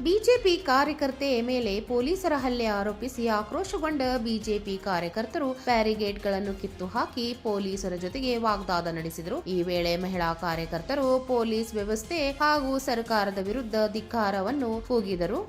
BJP ಕಾರ್ಯಕರ್ತೆಯ ಮೇಲೆ ಪೊಲೀಸರ ಹಲ್ಲೆ ಆರೋಪಿಸಿ ಆಕ್ರೋಶಗೊಂಡ ಬಿಜೆಪಿ ಕಾರ್ಯಕರ್ತರು ಬ್ಯಾರಿಗೇಡ್ಗಳನ್ನು ಕಿತ್ತು ಹಾಕಿ ಪೊಲೀಸರ ಜೊತೆಗೆ ವಾಗ್ವಾದ ನಡೆಸಿದರು. ಈ ವೇಳೆ ಮಹಿಳಾ ಕಾರ್ಯಕರ್ತರು ಪೊಲೀಸ್ ವ್ಯವಸ್ಥೆ ಹಾಗೂ ಸರ್ಕಾರದ ವಿರುದ್ಧ ಧಿಕ್ಕಾರವನ್ನು ಕೂಗಿದರು.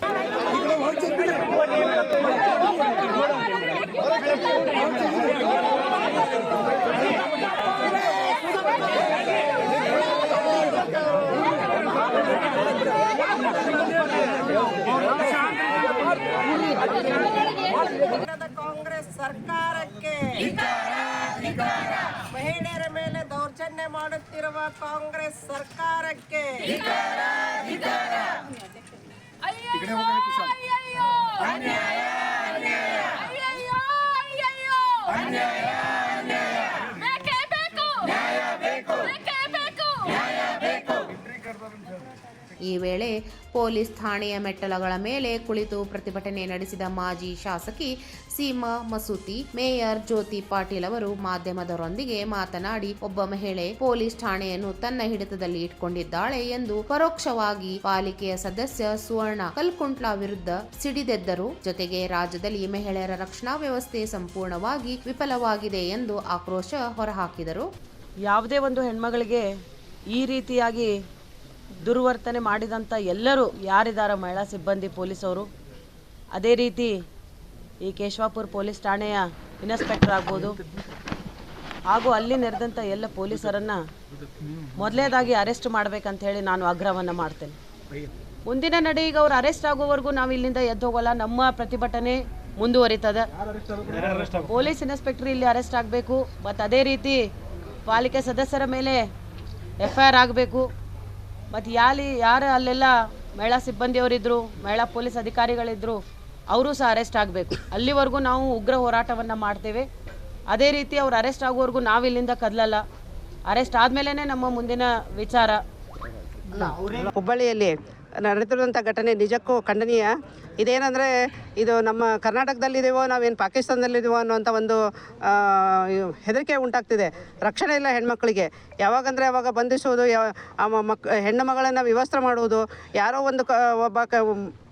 ಕಾಂಗ್ರೆಸ್ ಸರ್ಕಾರಕ್ಕೆ ಮಹಿಳೆಯರ ಮೇಲೆ ದೌರ್ಜನ್ಯ ಮಾಡುತ್ತಿರುವ ಕಾಂಗ್ರೆಸ್ ಸರ್ಕಾರಕ್ಕೆ ಈ ವೇಳೆ ಪೊಲೀಸ್ ಠಾಣೆಯ ಮೆಟ್ಟಲುಗಳ ಮೇಲೆ ಕುಳಿತು ಪ್ರತಿಭಟನೆ ನಡೆಸಿದ ಮಾಜಿ ಶಾಸಕಿ ಸೀಮಾ ಮಸೂತಿ, ಮೇಯರ್ ಜ್ಯೋತಿ ಪಾಟೀಲ್ ಅವರು ಮಾಧ್ಯಮದವರೊಂದಿಗೆ ಮಾತನಾಡಿ, ಒಬ್ಬ ಮಹಿಳೆ ಪೊಲೀಸ್ ಠಾಣೆಯನ್ನು ತನ್ನ ಹಿಡಿತದಲ್ಲಿ ಇಟ್ಕೊಂಡಿದ್ದಾಳೆ ಎಂದು ಪರೋಕ್ಷವಾಗಿ ಪಾಲಿಕೆಯ ಸದಸ್ಯ ಸುವರ್ಣ ಕಲ್ಕುಂಟ್ಲ ವಿರುದ್ಧ ಸಿಡಿದೆದ್ದರು. ಜೊತೆಗೆ ರಾಜ್ಯದಲ್ಲಿ ಮಹಿಳೆಯರ ರಕ್ಷಣಾ ವ್ಯವಸ್ಥೆ ಸಂಪೂರ್ಣವಾಗಿ ವಿಫಲವಾಗಿದೆ ಎಂದು ಆಕ್ರೋಶ ಹೊರಹಾಕಿದರು. ಯಾವುದೇ ಒಂದು ಹೆಣ್ಮಗಳಿಗೆ ಈ ರೀತಿಯಾಗಿ ದುರ್ವರ್ತನೆ ಮಾಡಿದಂಥ ಎಲ್ಲರೂ ಯಾರಿದ್ದಾರೆ, ಮಹಿಳಾ ಸಿಬ್ಬಂದಿ ಪೊಲೀಸವರು, ಅದೇ ರೀತಿ ಈ ಕೇಶವಾಪುರ ಪೊಲೀಸ್ ಠಾಣೆಯ ಇನ್ಸ್ಪೆಕ್ಟರ್ ಆಗ್ಬೋದು ಹಾಗೂ ಅಲ್ಲಿ ನೆರೆದಂಥ ಎಲ್ಲ ಪೊಲೀಸರನ್ನು ಮೊದಲೇದಾಗಿ ಅರೆಸ್ಟ್ ಮಾಡಬೇಕಂತ ಹೇಳಿ ನಾನು ಆಗ್ರಹವನ್ನು ಮಾಡ್ತೇನೆ. ಮುಂದಿನ ನಡೆ ಈಗ ಅವ್ರು ಅರೆಸ್ಟ್ ಆಗೋವರೆಗೂ ನಾವು ಇಲ್ಲಿಂದ ಎದ್ದು ಹೋಗೋಲ್ಲ. ನಮ್ಮ ಪ್ರತಿಭಟನೆ ಮುಂದುವರಿತದೆ. ಪೊಲೀಸ್ ಇನ್ಸ್ಪೆಕ್ಟರ್ ಇಲ್ಲಿ ಅರೆಸ್ಟ್ ಆಗಬೇಕು ಮತ್ತು ಅದೇ ರೀತಿ ಪಾಲಿಕೆ ಸದಸ್ಯರ ಮೇಲೆ FIR ಆಗಬೇಕು. ಮತ್ತು ಯಾರು ಅಲ್ಲೆಲ್ಲ ಮಹಿಳಾ ಸಿಬ್ಬಂದಿಯವರಿದ್ದರು, ಮಹಿಳಾ ಪೊಲೀಸ್ ಅಧಿಕಾರಿಗಳಿದ್ದರು, ಅವರು ಸಹ ಅರೆಸ್ಟ್ ಆಗಬೇಕು. ಅಲ್ಲಿವರೆಗೂ ನಾವು ಉಗ್ರ ಹೋರಾಟವನ್ನು ಮಾಡ್ತೇವೆ. ಅದೇ ರೀತಿ ಅವ್ರು ಅರೆಸ್ಟ್ ಆಗೋವರೆಗೂ ನಾವು ಇಲ್ಲಿಂದ ಕದಲಲ್ಲ. ಅರೆಸ್ಟ್ ಆದಮೇಲೆ ನಮ್ಮ ಮುಂದಿನ ವಿಚಾರ. ಹುಬ್ಬಳ್ಳಿಯಲ್ಲಿ ನಡೆದಿರುವಂಥ ಘಟನೆ ನಿಜಕ್ಕೂ ಖಂಡನೀಯ. ಇದೇನೆಂದರೆ ಇದು ನಮ್ಮ ಕರ್ನಾಟಕದಲ್ಲಿದ್ದೀವೋ ನಾವೇನು ಪಾಕಿಸ್ತಾನದಲ್ಲಿದ್ದೀವೋ ಅನ್ನೋಂಥ ಒಂದು ಹೆದರಿಕೆ ಉಂಟಾಗ್ತಿದೆ. ರಕ್ಷಣೆ ಇಲ್ಲ ಹೆಣ್ಮಕ್ಳಿಗೆ. ಯಾವಾಗಂದರೆ ಅವಾಗ ಬಂಧಿಸುವುದು, ಹೆಣ್ಣು ಮಗಳನ್ನು ವಿವಸ್ತ್ರ ಮಾಡುವುದು, ಯಾರೋ ಒಂದು ಒಬ್ಬ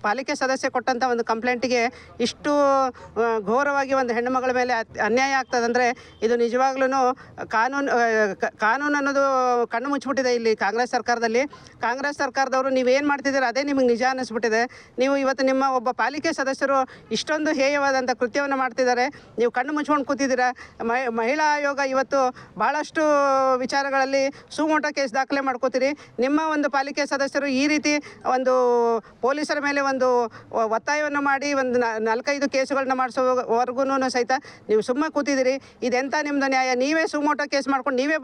ಪಾಲಿಕೆ ಸದಸ್ಯ ಕೊಟ್ಟಂಥ ಒಂದು ಕಂಪ್ಲೇಂಟಿಗೆ ಇಷ್ಟು ಘೋರವಾಗಿ ಒಂದು ಹೆಣ್ಣು ಮಗಳ ಮೇಲೆ ಅನ್ಯಾಯ ಆಗ್ತದಂದರೆ ಇದು ನಿಜವಾಗ್ಲೂ ಕಾನೂನು ಅನ್ನೋದು ಕಣ್ಣು ಮುಚ್ಚಿಬಿಟ್ಟಿದೆ ಇಲ್ಲಿ ಕಾಂಗ್ರೆಸ್ ಸರ್ಕಾರದಲ್ಲಿ. ಕಾಂಗ್ರೆಸ್ ಸರ್ಕಾರದವರು ನೀವೇನು ಮಾಡ್ತಿದ್ದೀರ ಅದೇ ನಿಮಗೆ ನಿಜ ಅನ್ನಿಸ್ಬಿಟ್ಟಿದೆ. ನೀವು ಇವತ್ತು ನಿಮ್ಮ ಒಬ್ಬ ಪಾಲಿಕೆ ಸದಸ್ಯರು ಇಷ್ಟೊಂದು ಹೇಯವಾದಂಥ ಕೃತ್ಯವನ್ನು ಮಾಡ್ತಿದ್ದಾರೆ, ನೀವು ಕಣ್ಣು ಮುಚ್ಕೊಂಡು ಕೂತಿದ್ದೀರಾ. ಮಹಿಳಾ ಆಯೋಗ ಇವತ್ತು ಭಾಳಷ್ಟು ವಿಚಾರಗಳಲ್ಲಿ ಸುಮೋಟೋ ಕೇಸ್ ದಾಖಲೆ ಮಾಡ್ಕೋತೀರಿ. ನಿಮ್ಮ ಒಂದು ಪಾಲಿಕೆ ಸದಸ್ಯರು ಈ ರೀತಿ ಒಂದು ಪೊಲೀಸರ ಮೇಲೆ ಒಂದು ಒತ್ತಾಯವನ್ನು ಮಾಡಿ ಒಂದು 4-5 ಕೇಸುಗಳನ್ನ ಮಾಡಿಸೋವರೆಗೂ ಸಹಿತ ನೀವು ಸುಮ್ಮನೆ ಕೂತಿದ್ದೀರಿ. ಇದೆಂಥ ನಿಮ್ಮದು ನ್ಯಾಯ? ನೀವೇ ಸುಮೋಟೋ ಕೇಸ್ ಮಾಡ್ಕೊಂಡು ನೀವೇ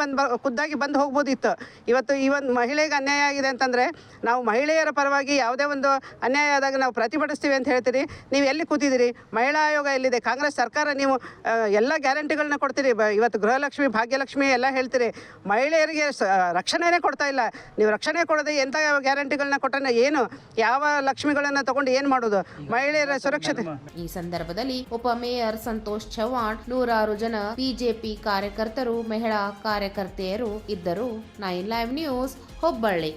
ಖುದ್ದಾಗಿ ಬಂದು ಹೋಗ್ಬೋದಿತ್ತು. ಇವತ್ತು ಈ ಒಂದು ಮಹಿಳೆಗೆ ಅನ್ಯಾಯ ಆಗಿದೆ ಅಂತಂದರೆ ನಾವು ಮಹಿಳೆಯರ ಪರವಾಗಿ ಯಾವುದೇ ಒಂದು ಅನ್ಯಾಯ ಆದಾಗ ನಾವು ಪ್ರತಿಭಟಿಸ್ತೀವಿ ಅಂತ ಹೇಳ್ತೀರಿ. ನೀವು ಎಲ್ಲಿ ಕೂತಿದ್ದೀರಿ? ಮಹಿಳಾ ಆಯೋಗ ಎಲ್ಲಿದೆ? ಕಾಂಗ್ರೆಸ್ ಸರ್ಕಾರ ನೀವು ಎಲ್ಲ ಗ್ಯಾರಂಟಿಗಳನ್ನ ಕೊಡ್ತೀರಿ. ಇವತ್ತು ಗೃಹಲಕ್ಷ್ಮಿ, ಭಾಗ್ಯಲಕ್ಷ್ಮಿ ಎಲ್ಲ ಹೇಳ್ತೀರಿ. ಮಹಿಳೆಯರಿಗೆ ರಕ್ಷಣೆನೇ ಕೊಡ್ತಾ ಇಲ್ಲ. ನೀವು ರಕ್ಷಣೆ ಕೊಡದೆ ಎಂಥ ಗ್ಯಾರಂಟಿಗಳನ್ನ ಕೊಟ್ಟರೆ ಏನು? ಯಾವ ಲಕ್ಷ್ಮಿಗಳನ್ನ ತಗೊಂಡು ಏನು ಮಾಡೋದು? ಮಹಿಳೆಯರ ಸುರಕ್ಷತೆ. ಈ ಸಂದರ್ಭದಲ್ಲಿ ಉಪಮೇಯರ್ ಸಂತೋಷ್ ಚವ್ಹಾಣ್, ನೂರಾರು ಜನ ಬಿಜೆಪಿ ಕಾರ್ಯಕರ್ತರು, ಮಹಿಳಾ ಕಾರ್ಯಕರ್ತೆಯರು ಇದ್ದರು. 9 ಲೈವ್ ನ್ಯೂಸ್, ಹುಬ್ಬಳ್ಳಿ.